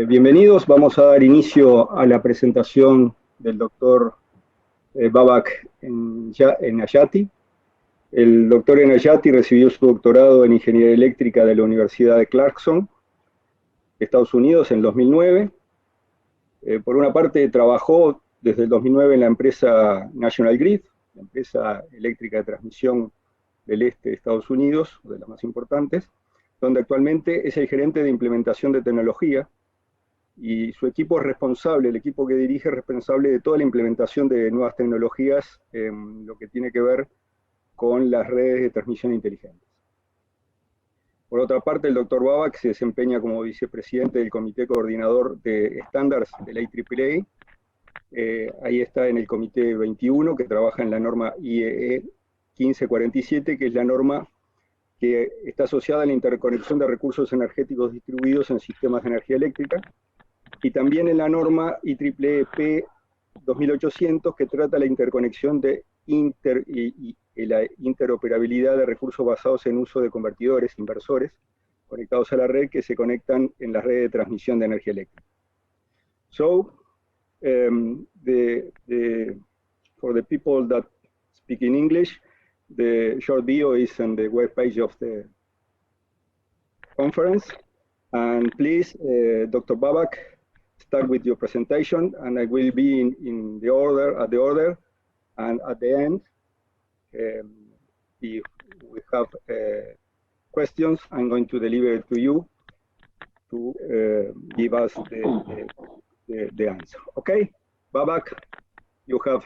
Bienvenidos, vamos a dar inicio a la presentación del doctor Babak Enayati. El doctor Enayati recibió su doctorado en Ingeniería Eléctrica de la Universidad de Clarkson, Estados Unidos, en 2009. Por una parte, trabajó desde el 2009 en la empresa National Grid, la empresa eléctrica de transmisión del este de Estados Unidos, de las más importantes, donde actualmente es el gerente de implementación de tecnología, y su equipo es responsable, el equipo que dirige es responsable de toda la implementación de nuevas tecnologías en lo que tiene que ver con las redes de transmisión inteligentes. Por otra parte, el doctor Babak se desempeña como vicepresidente del Comité Coordinador de Estándares de la IEEE. Ahí está en el Comité 21, que trabaja en la norma IEE 1547, que es la norma que está asociada a la interconexión de recursos energéticos distribuidos en sistemas de energía eléctrica, y también en la norma IEEE 2800, que trata la interconexión y la interoperabilidad de recursos basados en uso de convertidores, inversores, conectados a la red, que se conectan en la red de transmisión de energía eléctrica. So, for the people that speak in English, the short video is on the web page of the conference. And please, Dr. Babak, start with your presentation, and I will be in the order, and at the end, if we have questions, I'm going to deliver it to you to give us the answer. Okay, Babak, you have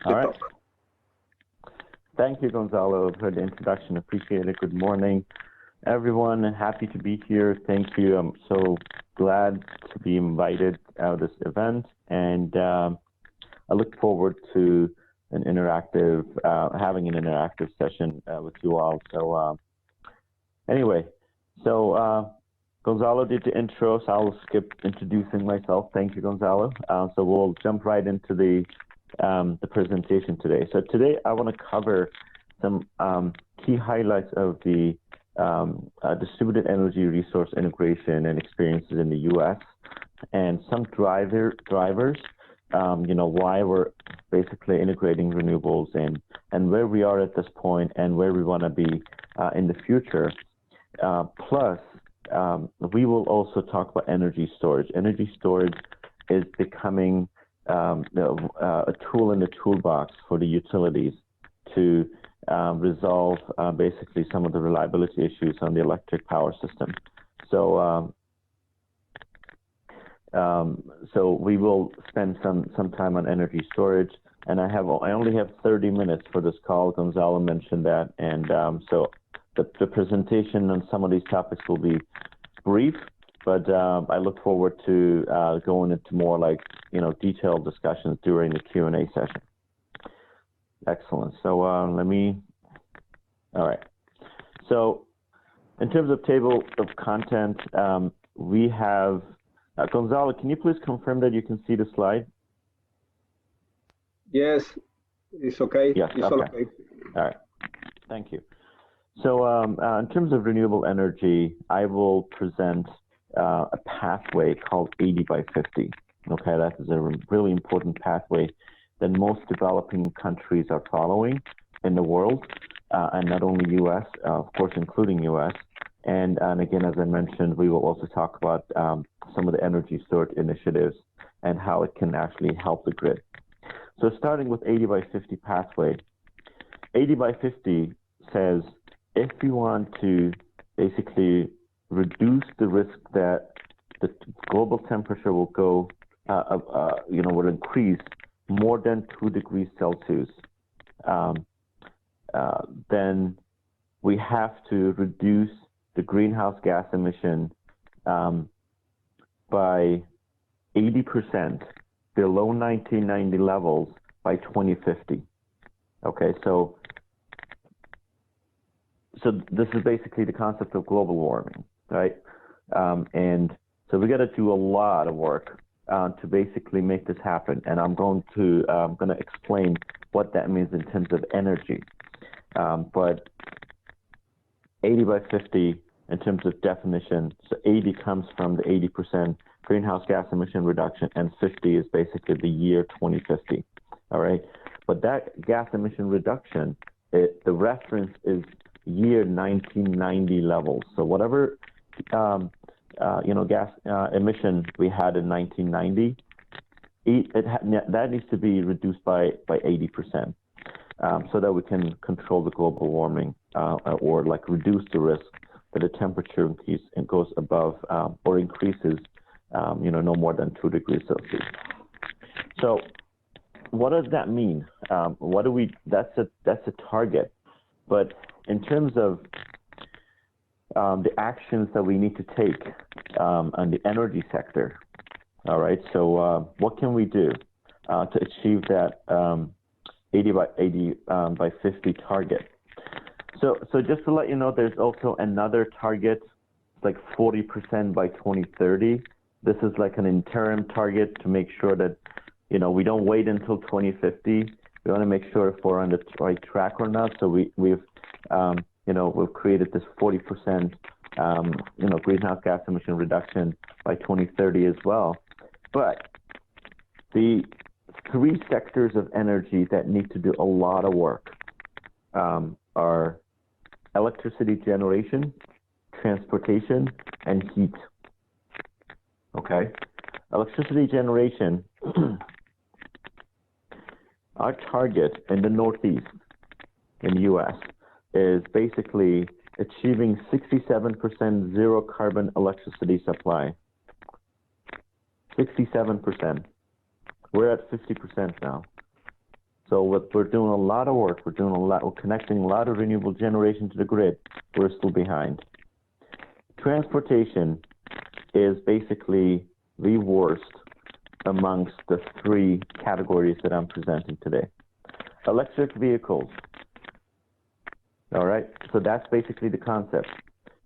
the talk. Thank you, Gonzalo, for the introduction. Appreciate it. Good morning, everyone. Happy to be here. Thank you. I'm so glad to be invited to this event, and I look forward to having an interactive session with you all. So anyway, Gonzalo did the intro, so I'll skip introducing myself. Thank you, Gonzalo. So we'll jump right into the presentation today. So today I want to cover some key highlights of the distributed energy resource integration and experiences in the U.S. and some drivers, why we're basically integrating renewables and where we are at this point and where we want to be in the future. Plus, we will also talk about energy storage. Energy storage is becoming a tool in the toolbox for the utilities to resolve basically some of the reliability issues on the electric power system. So we will spend some time on energy storage, and I only have 30 minutes for this call. Gonzalo mentioned that, and so the presentation on some of these topics will be brief, but I look forward to going into more detailed discussions during the Q&A session. Excellent. So all right. So in terms of table of content, we have, Gonzalo, can you please confirm that you can see the slide? Yes, it's okay. Yes, it's all okay. All right. Thank you. So in terms of renewable energy, I will present a pathway called 80 by 50. Okay, that is a really important pathway that most developing countries are following in the world, and not only U.S., of course, including U.S. And again, as I mentioned, we will also talk about some of the energy storage initiatives and how it can actually help the grid. So starting with 80 by 50 pathway, 80 by 50 says if you want to basically reduce the risk that the global temperature will go, will increase more than 2 degrees Celsius, then we have to reduce the greenhouse gas emission by 80% below 1990 levels by 2050. Okay, so this is basically the concept of global warming, right? And so we got to do a lot of work to basically make this happen. And I'm going to explain what that means in terms of energy. But 80 by 50 in terms of definition, so 80 comes from the 80% greenhouse gas emission reduction, and 50 is basically the year 2050. All right, but that gas emission reduction, the reference is year 1990 levels. So whatever gas emission we had in 1990, that needs to be reduced by 80%, so that we can control the global warming or like reduce the risk that a temperature increase and goes above or increases, no more than 2 degrees Celsius. So what does that mean? That's a target, but in terms of the actions that we need to take on the energy sector, all right, so what can we do to achieve that 80 by 50 target? So just to let you know, there's also another target, like 40% by 2030. This is like an interim target to make sure that, we don't wait until 2050. We want to make sure if we're on the right track or not. So we've created this 40%, greenhouse gas emission reduction by 2030 as well. But the 3 sectors of energy that need to do a lot of work are electricity generation, transportation, and heat. Okay, electricity generation. Our target in the Northeast, in the U.S., is basically achieving 67% zero carbon electricity supply. 67%. We're at 50% now. So we're doing a lot of work. We're connecting a lot of renewable generation to the grid. We're still behind. Transportation is basically the worst amongst the 3 categories that I'm presenting today. Electric vehicles. All right, so that's basically the concept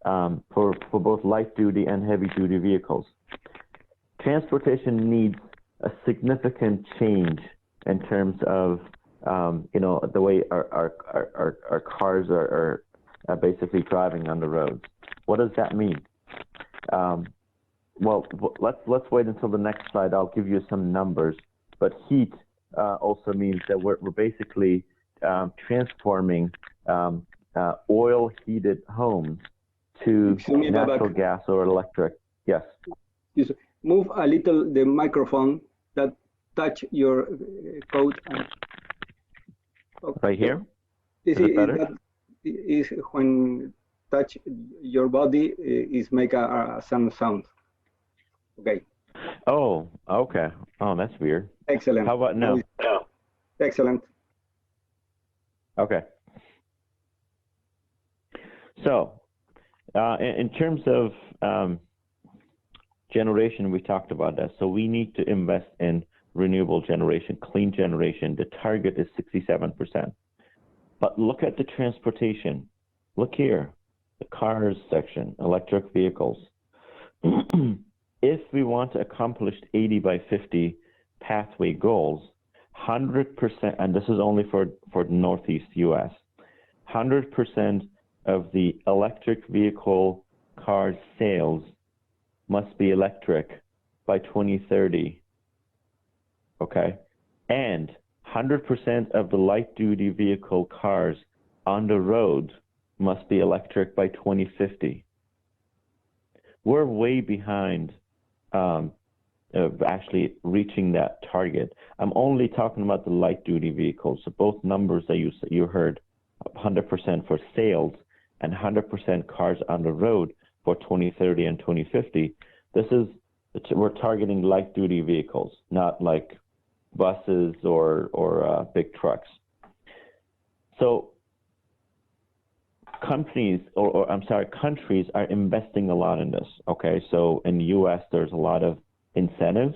for both light duty and heavy duty vehicles. Transportation needs a significant change in terms of the way our cars are basically driving on the roads. What does that mean? Well, let's wait until the next slide. I'll give you some numbers. But heat also means that we're basically transforming oil-heated homes to natural gas or electric. Yes. Move a little the microphone that touch your coat. Right here? This is it better? That is when touch your body is make some sound. Okay. Oh, okay. Oh, that's weird. Excellent. How about now? Excellent. Okay. So, in terms of generation, we talked about that. So we need to invest in renewable generation, clean generation. The target is 67%. But look at the transportation. Look here, the cars section, electric vehicles. If we want to accomplish 80 by 50 pathway goals, 100%, and this is only for the Northeast U.S., 100% of the electric vehicle car sales must be electric by 2030, okay? And 100% of the light-duty vehicle cars on the road must be electric by 2050. We're way behind actually reaching that target. I'm only talking about the light-duty vehicles, so both numbers that you heard, 100% for sales and 100% cars on the road for 2030 and 2050. We're targeting light-duty vehicles, not like buses or big trucks. So countries are investing a lot in this. Okay, so in the U.S. there's a lot of incentives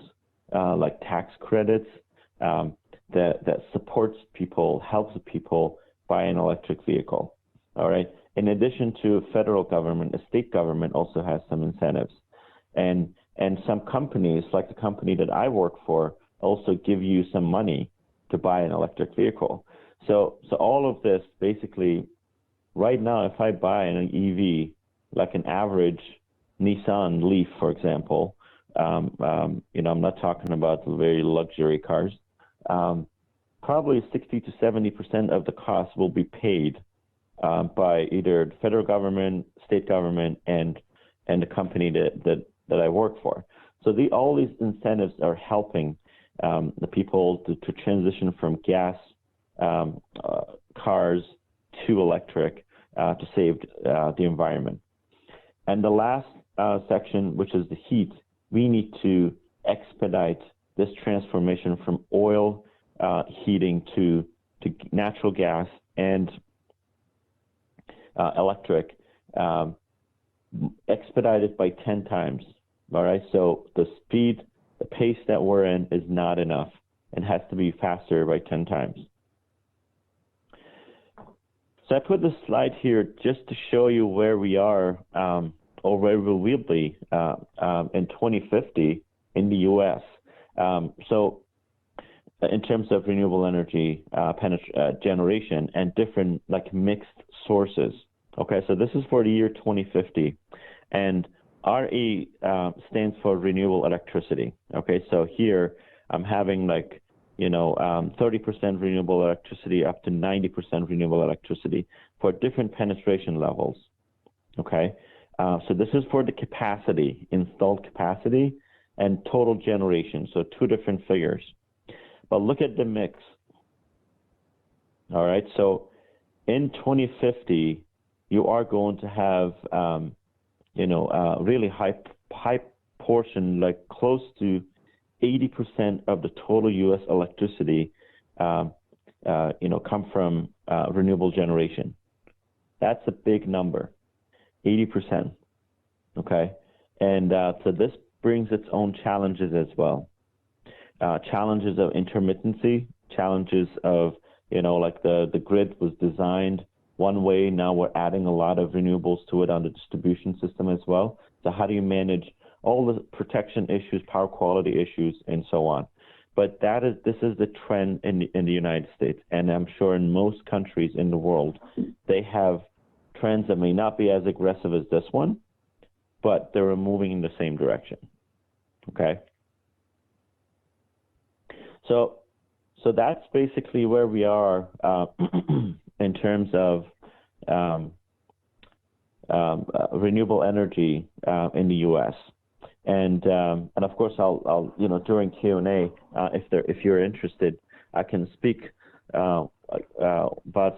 like tax credits that supports people, helps people buy an electric vehicle. All right. In addition to federal government, the state government also has some incentives, and some companies, like the company that I work for, also give you some money to buy an electric vehicle. So all of this basically, right now, if I buy an EV, like an average Nissan Leaf, for example, I'm not talking about very luxury cars. Probably 60 to 70% of the cost will be paid by either the federal government, state government, and the company that I work for. So all these incentives are helping the people to transition from gas cars to electric to save the environment. And the last section, which is the heat, we need to expedite this transformation from oil heating to natural gas and electric, expedited by 10 times. All right, so the pace that we're in is not enough and has to be faster by 10 times. So I put this slide here just to show you where we are or where we will be in 2050 in the U.S. So in terms of renewable energy generation and different mixed sources. Okay, so this is for the year 2050, and RE stands for renewable electricity. Okay, so here I'm having 30% renewable electricity up to 90% renewable electricity for different penetration levels. Okay, so this is for the capacity, installed capacity, and total generation. So two different figures. But look at the mix. All right, so in 2050, you are going to have really high portion, close to 80% of the total U.S. electricity, come from renewable generation. That's a big number, 80%. Okay, and so this brings its own challenges as well. Challenges of intermittency, challenges of the grid was designed one way. Now we're adding a lot of renewables to it on the distribution system as well. So how do you manage all the protection issues, power quality issues, and so on? But this is the trend in the United States, and I'm sure in most countries in the world, they have trends that may not be as aggressive as this one, but they're moving in the same direction. Okay. So that's basically where we are in terms of renewable energy in the U.S. And of course, I'll during Q&A, if you're interested, I can speak about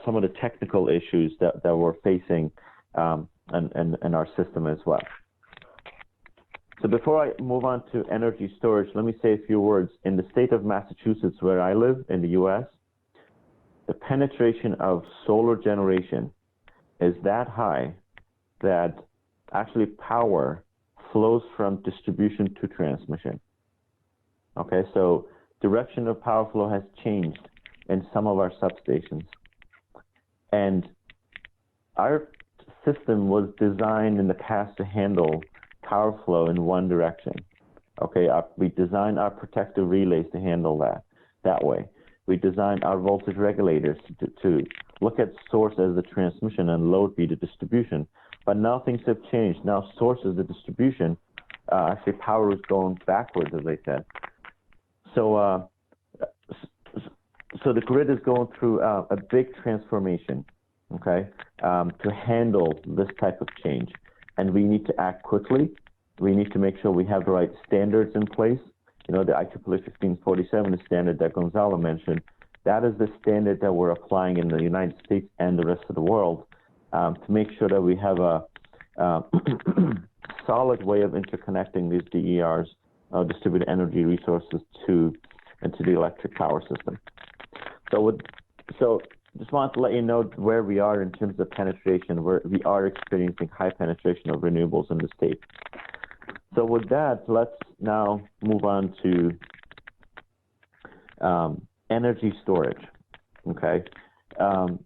some of the technical issues that we're facing in our system as well. So before I move on to energy storage, let me say a few words. In the state of Massachusetts, where I live in the U.S., the penetration of solar generation is that high that actually power flows from distribution to transmission. Okay, so direction of power flow has changed in some of our substations. And our system was designed in the past to handle power flow in one direction. Okay, we designed our protective relays to handle that way. We designed our voltage regulators to look at source as the transmission and load be the distribution. But now things have changed. Now source is the distribution. Actually, power is going backwards, as I said. So the grid is going through a big transformation, okay, to handle this type of change. And we need to act quickly. We need to make sure we have the right standards in place. The IEEE 1547 standard that Gonzalo mentioned, that is the standard that we're applying in the United States and the rest of the world to make sure that we have a solid way of interconnecting these DERs, distributed energy resources, into the electric power system. So just want to let you know where we are in terms of penetration, where we are experiencing high penetration of renewables in the state. So with that, let's now move on to energy storage. Okay. I'm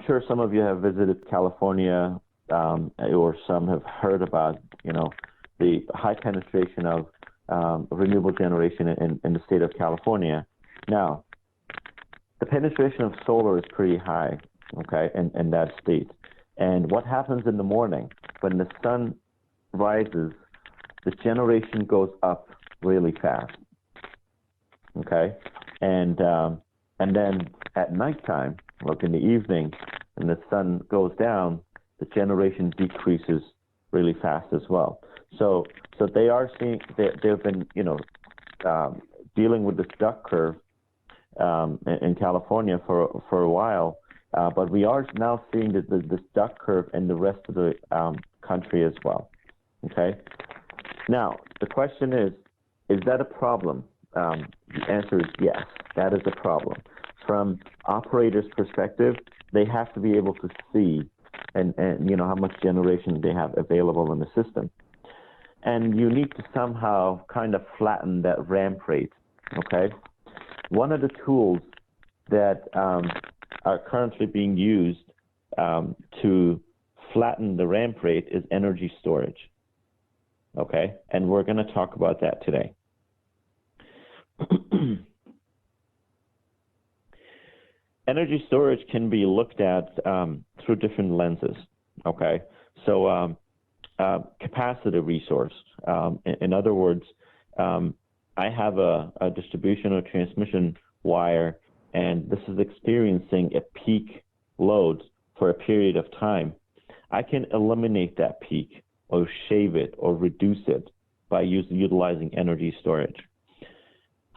sure some of you have visited California, or some have heard about, the high penetration of renewable generation in the state of California. Now, the penetration of solar is pretty high, okay, in that state. And what happens in the morning when the sun rises the generation goes up really fast. Okay, and then at nighttime, like in the evening, when the sun goes down, the generation decreases really fast as well. So they are seeing, they've been, dealing with this duck curve in California for a while, but we are now seeing this duck curve in the rest of the country as well. Okay. Now the question is that a problem? The answer is yes, that is a problem. From operators' perspective, they have to be able to see and how much generation they have available in the system. And you need to somehow kind of flatten that ramp rate, okay? One of the tools that are currently being used to flatten the ramp rate is energy storage, okay? And we're going to talk about that today. Energy storage can be looked at through different lenses, okay? So capacity resource. In other words, I have a distribution or transmission wire, and this is experiencing a peak load for a period of time. I can eliminate that peak or shave it or reduce it by utilizing energy storage.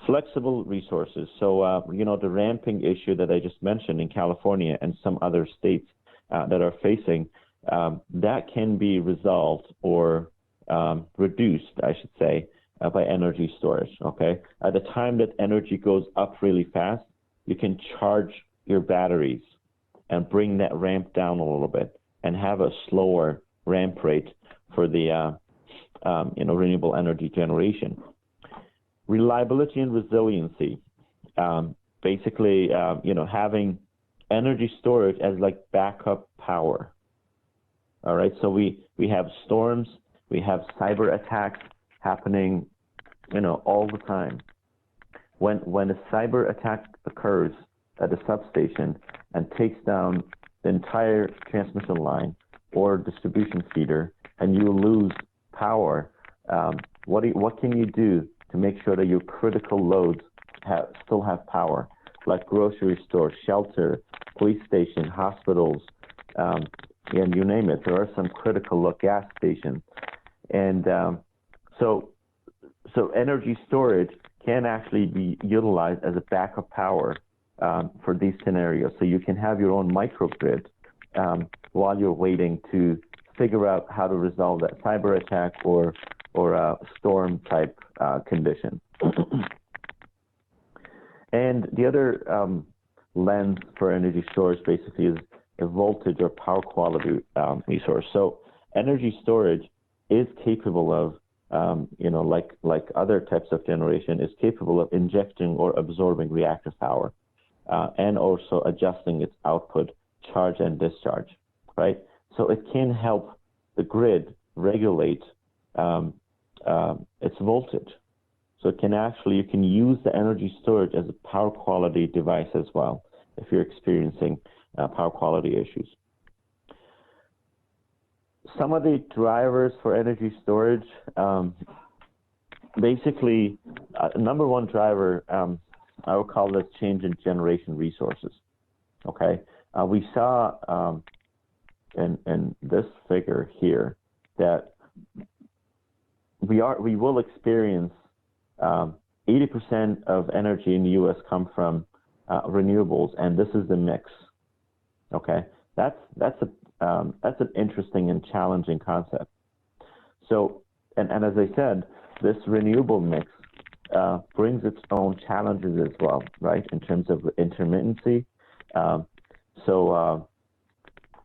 Flexible resources. So, the ramping issue that I just mentioned in California and some other states that are facing, that can be resolved or reduced, I should say, by energy storage, okay? At the time that energy goes up really fast, you can charge your batteries and bring that ramp down a little bit and have a slower ramp rate for the renewable energy generation. Reliability and resiliency, basically, having energy storage as like backup power. All right, so we have storms, we have cyber attacks happening, all the time. When a cyber attack occurs at a substation and takes down the entire transmission line or distribution feeder, and you lose power, what can you do to make sure that your critical loads still have power, like grocery stores, shelter, police station, hospitals, and you name it. There are some critical gas stations. And so energy storage can actually be utilized as a backup power for these scenarios. So you can have your own microgrid while you're waiting to figure out how to resolve that cyber attack or a storm type condition. And the other lens for energy storage basically is a voltage or power quality resource. So energy storage is capable of, like other types of generation, is capable of injecting or absorbing reactive power and also adjusting its output charge and discharge, right? So it can help the grid regulate its voltage. So you can use the energy storage as a power quality device as well if you're experiencing power quality issues. Some of the drivers for energy storage, basically, number one driver, I would call this change in generation resources. Okay, we saw in this figure here that we will experience 80% of energy in the U.S. come from renewables, and this is the mix. Okay, that's an interesting and challenging concept. So, and as I said, this renewable mix brings its own challenges as well, right? In terms of intermittency.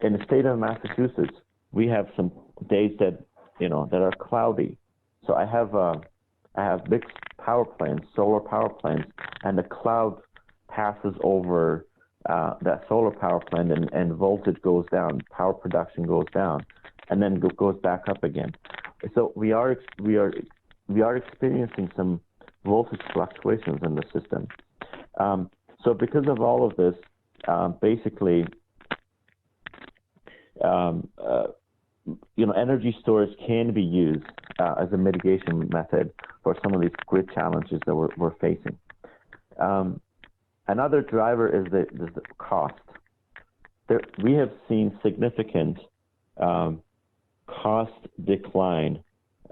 In the state of Massachusetts, we have some days that are cloudy. So I have big power plants, solar power plants, and the cloud passes over that solar power plant, and voltage goes down, power production goes down, and then goes back up again. So we are experiencing some voltage fluctuations in the system. So because of all of this, basically, energy storage can be used as a mitigation method for some of these grid challenges that we're facing. Another driver is the cost. We have seen significant cost decline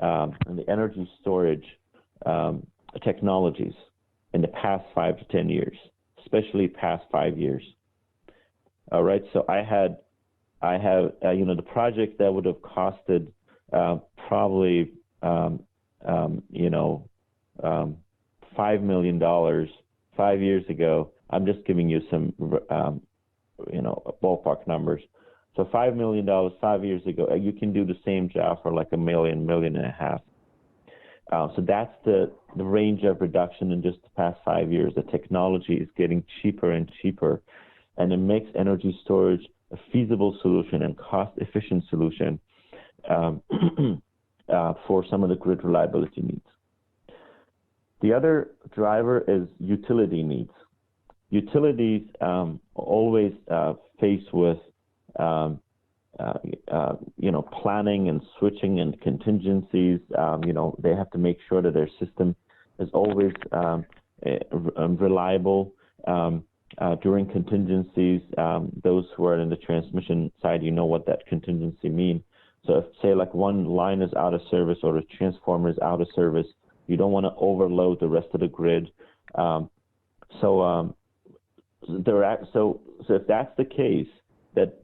in the energy storage technologies in the past 5 to 10 years, especially past 5 years. All right, so I have the project that would have costed probably $5 million 5 years ago. I'm just giving you some ballpark numbers. So $5 million 5 years ago, you can do the same job for like $1 million, $1.5 million. So that's the range of reduction in just the past 5 years. The technology is getting cheaper and cheaper, and it makes energy storage a feasible solution and cost-efficient solution for some of the grid reliability needs. The other driver is utility needs. Utilities always faced with planning and switching and contingencies. They have to make sure that their system is always reliable during contingencies. Those who are in the transmission side, you know what that contingency means. So if, say, like one line is out of service or a transformer is out of service, you don't want to overload the rest of the grid. So if that's the case, that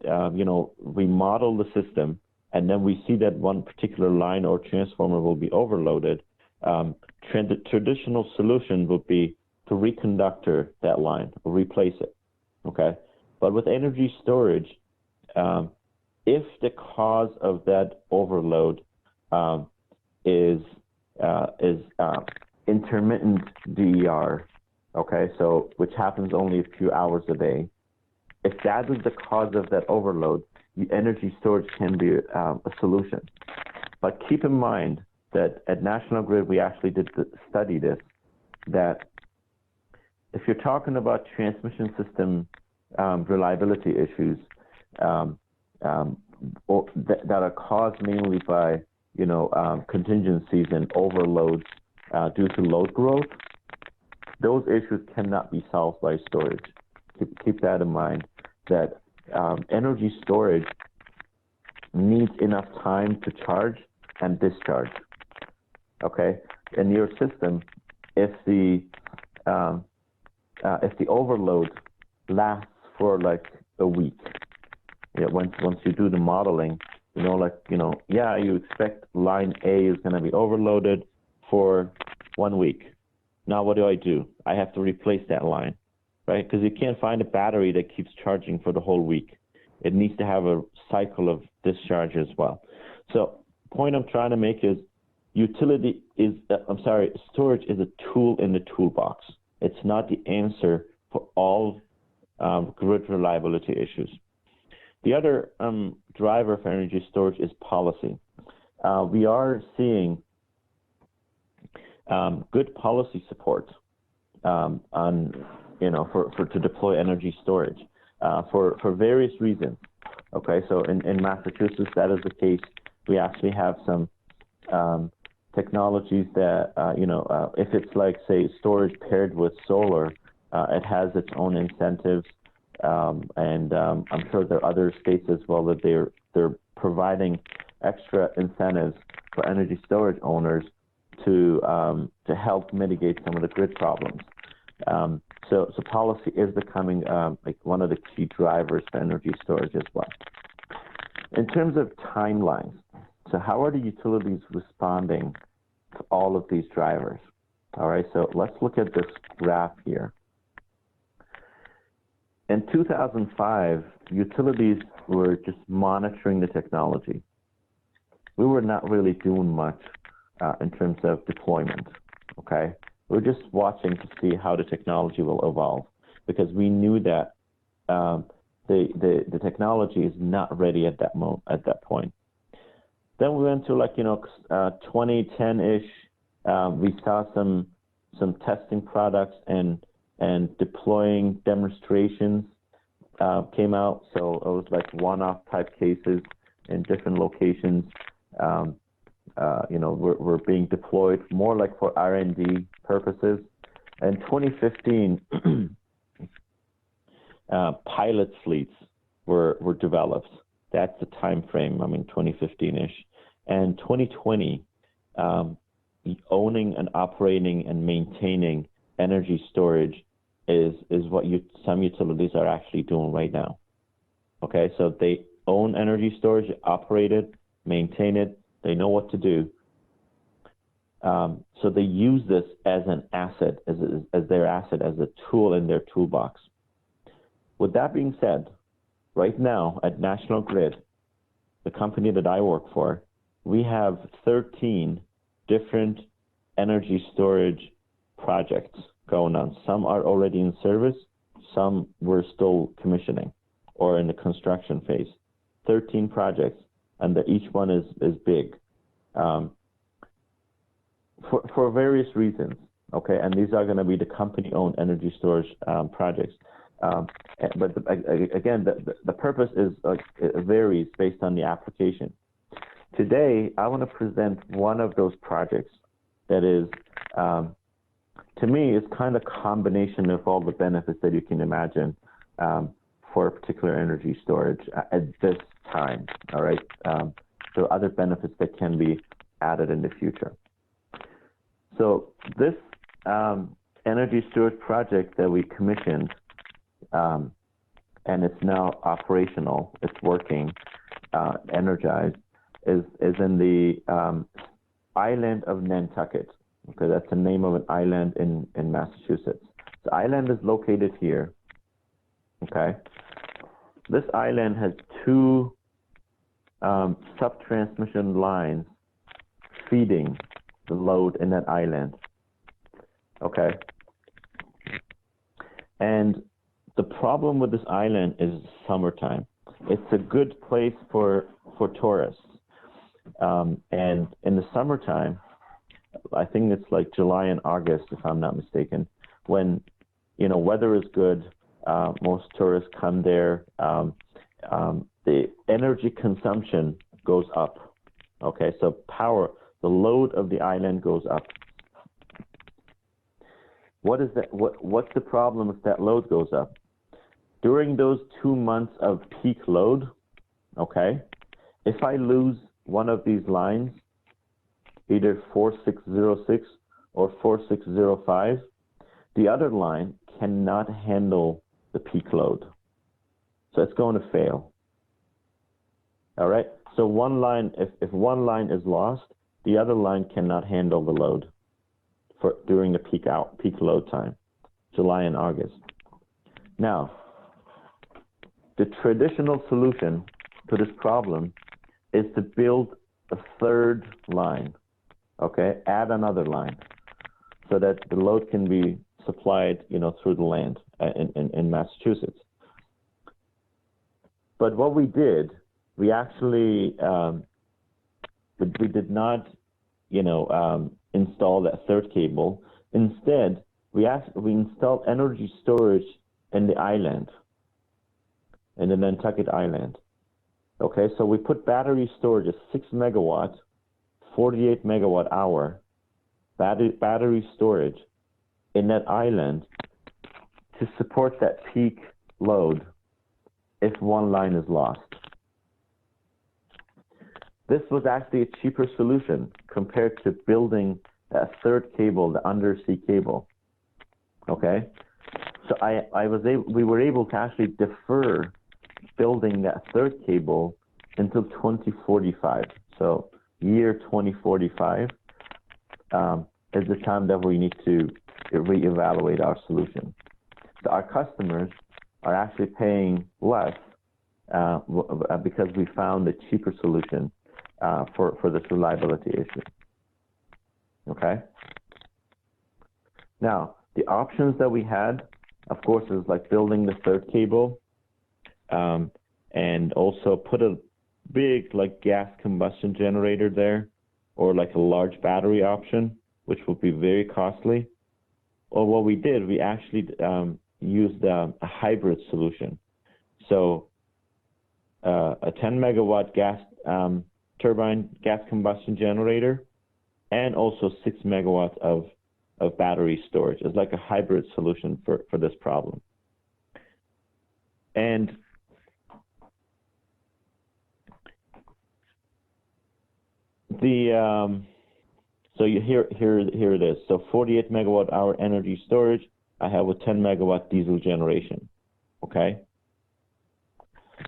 we model the system and then we see that one particular line or transformer will be overloaded, the traditional solution would be to reconductor that line or replace it. Okay, but with energy storage, if the cause of that overload is intermittent DER, okay, so which happens only a few hours a day, if that is the cause of that overload, the energy storage can be a solution. But keep in mind that at National Grid, we actually did study this, that if you're talking about transmission system reliability issues that are caused mainly by contingencies and overloads due to load growth, those issues cannot be solved by storage. Keep that in mind, that energy storage needs enough time to charge and discharge. Okay, in your system, if the overload lasts for like a week, once you do the modeling, you expect line A is going to be overloaded for 1 week. Now what do? I have to replace that line, right? Because you can't find a battery that keeps charging for the whole week. It needs to have a cycle of discharge as well. So point I'm trying to make is storage is a tool in the toolbox. It's not the answer for all grid reliability issues. The other driver for energy storage is policy. We are seeing good policy support to deploy energy storage for various reasons. Okay, so in Massachusetts, that is the case. We actually have some technologies that, if it's like, say, storage paired with solar, it has its own incentives. And I'm sure there are other states as well that they're providing extra incentives for energy storage owners to help mitigate some of the grid problems. So policy is becoming like one of the key drivers for energy storage as well. In terms of timelines, so how are the utilities responding to all of these drivers? All right, so let's look at this graph here. In 2005, utilities were just monitoring the technology. We were not really doing much in terms of deployment, okay? We were just watching to see how the technology will evolve, because we knew that the technology is not ready at that point. Then we went to 2010-ish. We saw some testing products and deploying demonstrations came out. So it was like one-off type cases in different locations. were being deployed more like for R&D purposes. In 2015, pilot fleets were developed. That's the time frame, 2015-ish. And 2020, owning and operating and maintaining energy storage is what some utilities are actually doing right now. Okay, so they own energy storage, operate it, maintain it, they know what to do. So they use this as an asset, as their asset, as a tool in their toolbox. With that being said, right now at National Grid, the company that I work for, we have 13 different energy storage projects going on. Some are already in service, some we're still commissioning or in the construction phase. 13 projects, and each one is big. For various reasons, okay, and these are going to be the company-owned energy storage projects. But again, the purpose is it varies based on the application. Today, I want to present one of those projects that is, to me, it's kind of a combination of all the benefits that you can imagine for a particular energy storage at this time. All right, so other benefits that can be added in the future. So this energy storage project that we commissioned, and it's now operational, it's working, energized, is in the island of Nantucket. Okay, that's the name of an island in Massachusetts. The island is located here. Okay, this island has two sub-transmission lines feeding the load in that island. Okay, and the problem with this island is summertime. It's a good place for tourists, and in the summertime, I think it's like July and August, if I'm not mistaken, when weather is good, most tourists come there. The energy consumption goes up. Okay, so the load of the island goes up. What is that? What's the problem if that load goes up? During those 2 months of peak load, okay, if I lose one of these lines, either 4606 or 4605, the other line cannot handle the peak load. So it's going to fail. All right, so one line, if one line is lost, the other line cannot handle the load during the peak load time, July and August. Now, the traditional solution to this problem is to build a third line, okay, add another line, so that the load can be supplied, through the land in Massachusetts. But what we did, we actually we did not, install that third cable. Instead, we installed energy storage in the island, in the Nantucket Island. Okay, so we put battery storage at 6 megawatt, 48 megawatt hour battery storage in that island to support that peak load if one line is lost. This was actually a cheaper solution compared to building a third cable, the undersea cable. Okay, so we were able to actually defer building that third cable until 2045. So year 2045 is the time that we need to reevaluate our solution. So our customers are actually paying less because we found a cheaper solution for this reliability issue. Okay. Now, the options that we had, of course, is like building the third cable, and also put a big gas combustion generator there, or like a large battery option, which would be very costly. Or what we did, we actually used a hybrid solution. So a 10 megawatt gas turbine gas combustion generator, and also 6 megawatts of battery storage. It's like a hybrid solution for this problem. And so here it is. So 48 megawatt hour energy storage. I have a 10 megawatt diesel generation. Okay.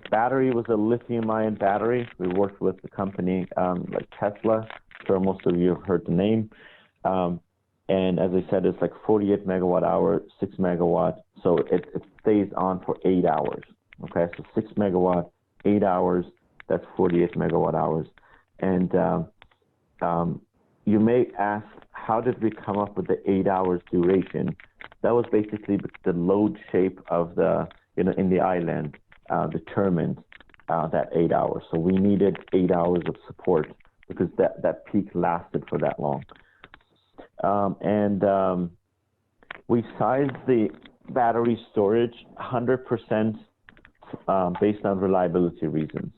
Battery was a lithium-ion battery. We worked with the company like Tesla. I'm sure most of you have heard the name. And as I said, it's like 48 megawatt hour, 6 megawatt. So it stays on for 8 hours. Okay, so 6 megawatt, 8 hours. That's 48 megawatt hours. And you may ask, how did we come up with the 8 hours duration? That was basically the load shape of the, in the island determined that 8 hours. So we needed 8 hours of support because that peak lasted for that long. We sized the battery storage 100% based on reliability reasons.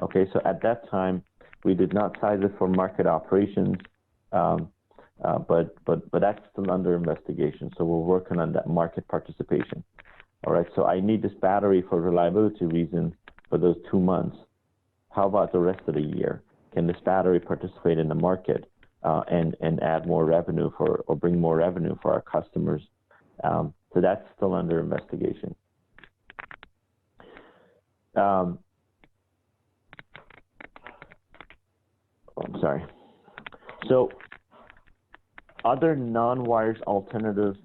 Okay, so at that time, we did not size it for market operations, but that's still under investigation. So we're working on that market participation. All right, so I need this battery for reliability reasons for those 2 months. How about the rest of the year? Can this battery participate in the market and add more revenue or bring more revenue for our customers? So that's still under investigation. I'm sorry. So other non-wires alternatives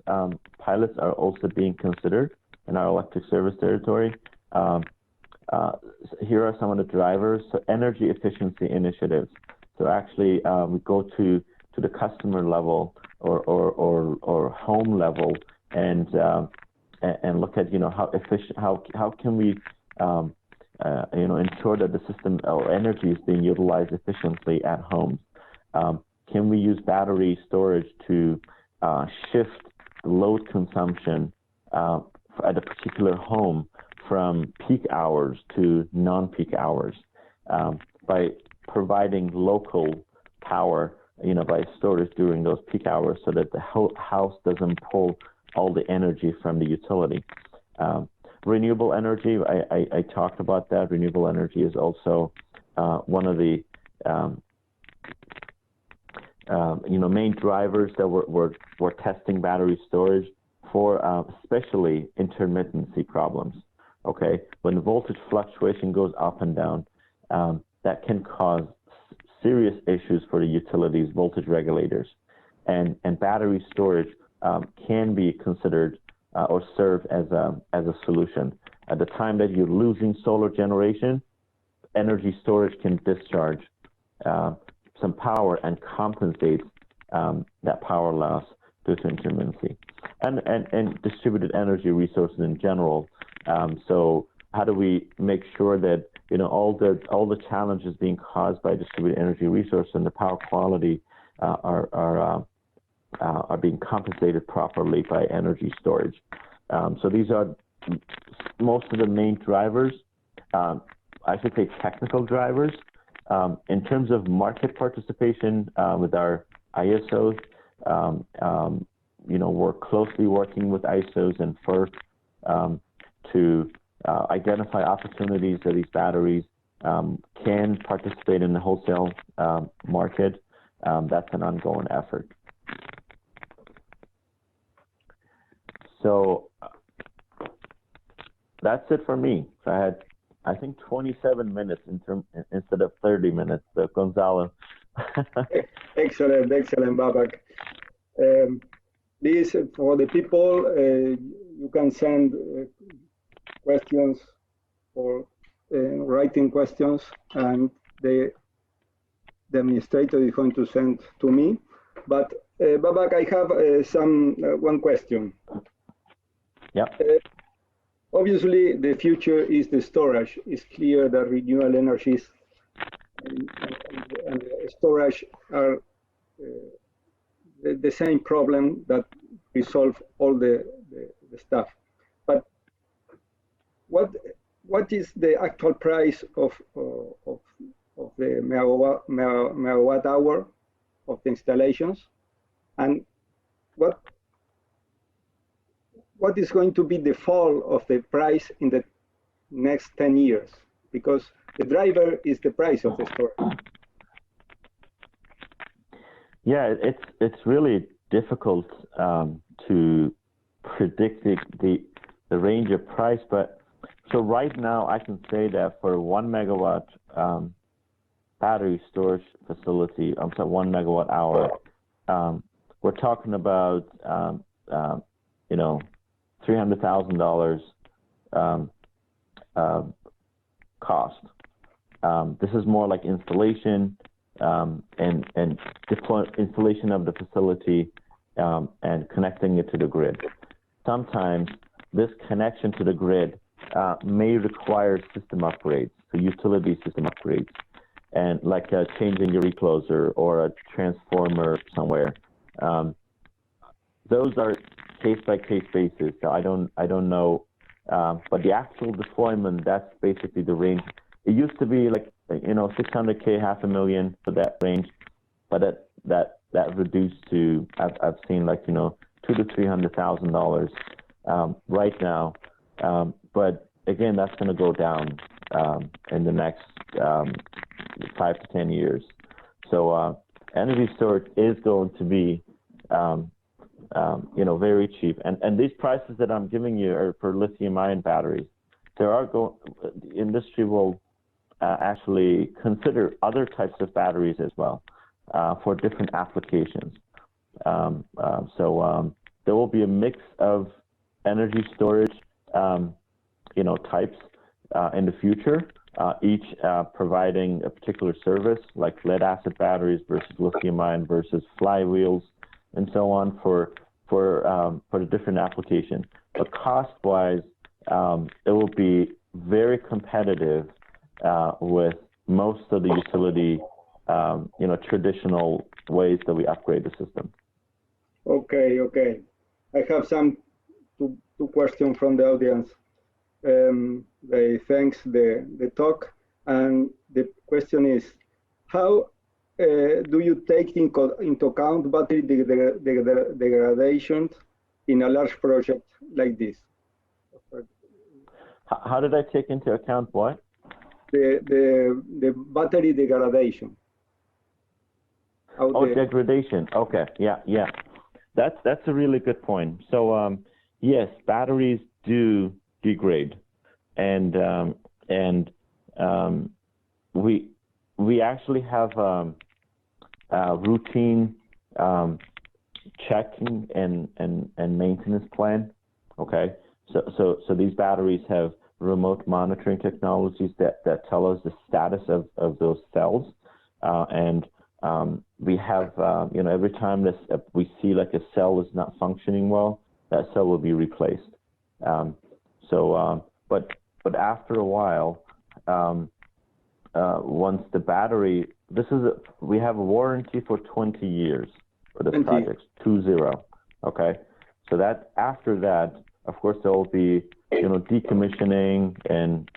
pilots are also being considered in our electric service territory. Here are some of the drivers. So energy efficiency initiatives. So actually, we go to the customer level or home level and look at how efficient, how can we ensure that the system or energy is being utilized efficiently at homes. Can we use battery storage to shift load consumption at a particular home from peak hours to non-peak hours by providing local power, by storage during those peak hours so that the whole house doesn't pull all the energy from the utility. Renewable energy, I talked about that. Renewable energy is also one of the main drivers that we're testing battery storage for, especially intermittency problems. Okay, when voltage fluctuation goes up and down, that can cause serious issues for the utilities, voltage regulators, and battery storage can be considered or serve as a solution. At the time that you're losing solar generation, energy storage can discharge some power and compensate that power loss due to intermittency, and distributed energy resources in general. So how do we make sure that all the challenges being caused by distributed energy resource and the power quality are being compensated properly by energy storage? So these are most of the main drivers. I should say technical drivers. In terms of market participation with our ISOs, we're closely working with ISOs and FERC to identify opportunities that these batteries can participate in the wholesale market. That's an ongoing effort. So that's it for me. So I had, I think, 27 minutes instead of 30 minutes. So Gonzalo. Excellent, Babak. This for the people. You can send questions or writing questions, and the administrator is going to send to me. But Babak, I have one question. Yeah. Obviously, the future is the storage. It's clear that renewable energies and storage are the same problem that resolve all the stuff. But what is the actual price of the megawatt hour of the installations, and what is going to be the fall of the price in the next 10 years? Because the driver is the price of the storage. Yeah, it's really difficult to predict the range of price, but so right now I can say that for 1 megawatt battery storage facility, 1 megawatt hour, we're talking about $300,000 cost. This is more like installation and installation of the facility and connecting it to the grid. Sometimes this connection to the grid may require system upgrades, so utility system upgrades, and like changing your recloser or a transformer somewhere. Those are case by case basis. So I don't know, but the actual deployment, that's basically the range. It used to be like 600K, $500,000 for that range, but that reduced to I've seen like $200,000 to $300,000 right now. But again, that's going to go down in the next 5 to 10 years. So energy storage is going to be very cheap. And these prices that I'm giving you are for lithium-ion batteries. The industry will actually consider other types of batteries as well for different applications. So there will be a mix of energy storage types in the future, each providing a particular service, like lead acid batteries versus lithium-ion versus flywheels and so on for the different application. But cost-wise, it will be very competitive with most of the utility, traditional ways that we upgrade the system. Okay. I have two questions from the audience. They thanks the talk, and the question is, how do you take into account battery degradation in a large project like this? How did I take into account what? The battery degradation. Degradation. Okay, yeah. That's a really good point. So yes, batteries do degrade, and we actually have routine checking and maintenance plan. Okay, so these batteries have remote monitoring technologies that tell us the status of those cells, and we have every time we see like a cell is not functioning well, that cell will be replaced. But after a while, once the battery, we have a warranty for 20 years for this project, 20. Okay, so that after that, of course, there will be decommissioning and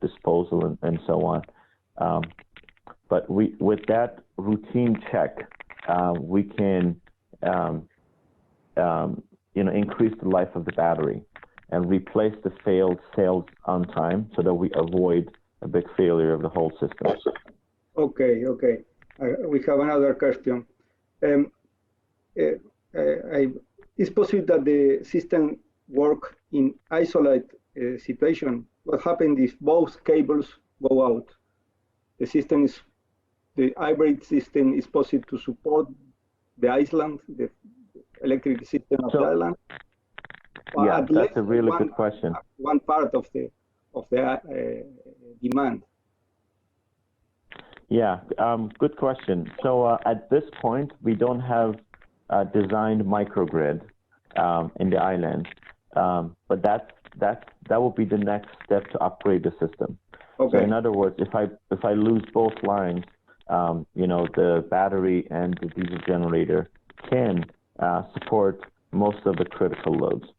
disposal and so on. But with that routine check, we can increase the life of the battery and replace the failed cells on time, so that we avoid a big failure of the whole system. Okay. We have another question. It's possible that the system work in isolate situation. What happens if both cables go out? The hybrid system is possible to support the island, the electric system of the island. Yeah, that's a really good question. One part of the demand. Yeah, good question. So at this point, we don't have a designed microgrid in the island, but that will be the next step to upgrade the system. Okay. So in other words, if I lose both lines, the battery and the diesel generator can support most of the critical loads.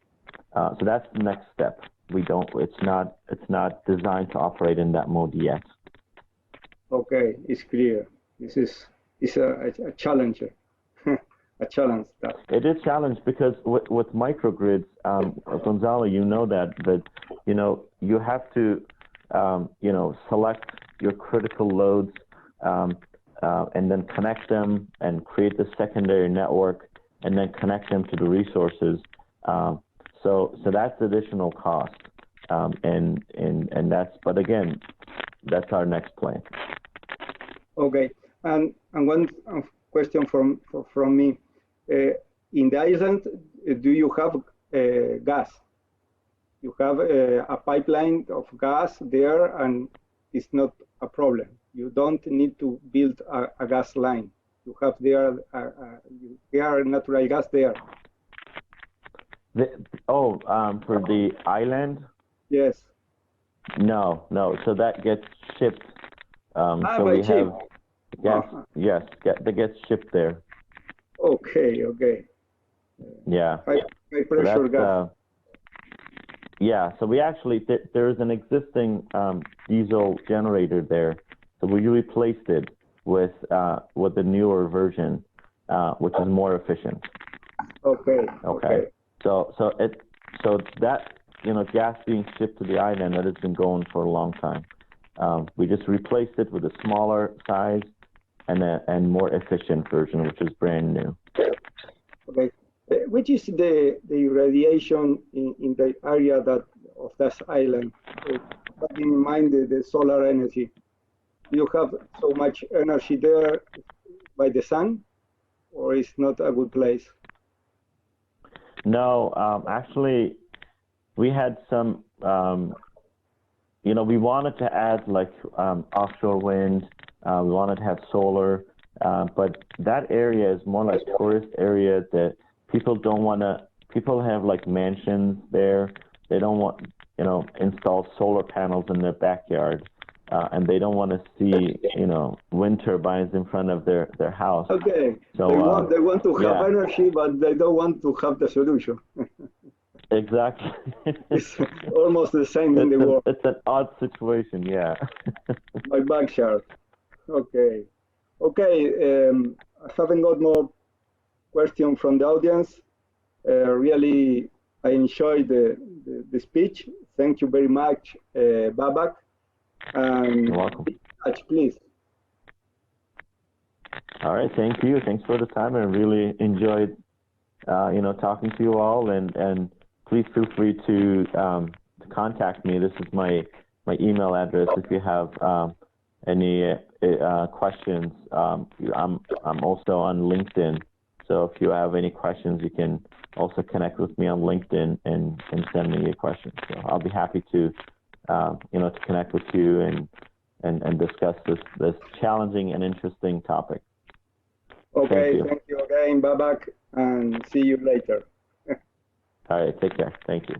So that's the next step. It's not designed to operate in that mode yet. Okay, it's clear. This is a challenge, a challenge that. It is challenged because with microgrids, Gonzalo, you know that, but you have to select your critical loads and then connect them and create the secondary network and then connect them to the resources. So that's additional cost, and but again, that's our next plan. Okay, and one question from me. In the island, do you have gas? You have a pipeline of gas there, and it's not a problem. You don't need to build a gas line. You have there natural gas there. For the island? Yes. No. So that gets shipped. So we ship. have gas. Yes, that gets shipped there. Okay. Yeah. High pressure gas. So we actually there is an existing diesel generator there, so we replaced it with the newer version, which is more efficient. Okay. So that gas being shipped to the island, that has been going for a long time. We just replaced it with a smaller size and more efficient version, which is brand new. Okay. Which is the irradiation in the area of that island? Having in mind the solar energy, you have so much energy there by the sun, or it's not a good place? No, actually, we had some. We wanted to add like offshore wind. We wanted to have solar, but that area is more like tourist area that people don't want to. People have like mansions there. They don't want install solar panels in their backyard, and they don't want to see wind turbines in front of their house. Okay. So they want to have energy, but they don't want to have the solution. Exactly. It's almost the same in the world. It's an odd situation, yeah. My backyard. Okay. I haven't got more questions from the audience. Really, I enjoyed the speech. Thank you very much, Babak. And You're welcome. be in touch, please. All right, thank you. Thanks for the time. I really enjoyed, talking to you all, and please feel free to contact me. This is my email address. If you have any questions, I'm also on LinkedIn. So if you have any questions, you can also connect with me on LinkedIn and send me your questions. So I'll be happy to to connect with you and discuss this challenging and interesting topic. Okay, thank you again, Babak, and see you later. All right, take care. Thank you.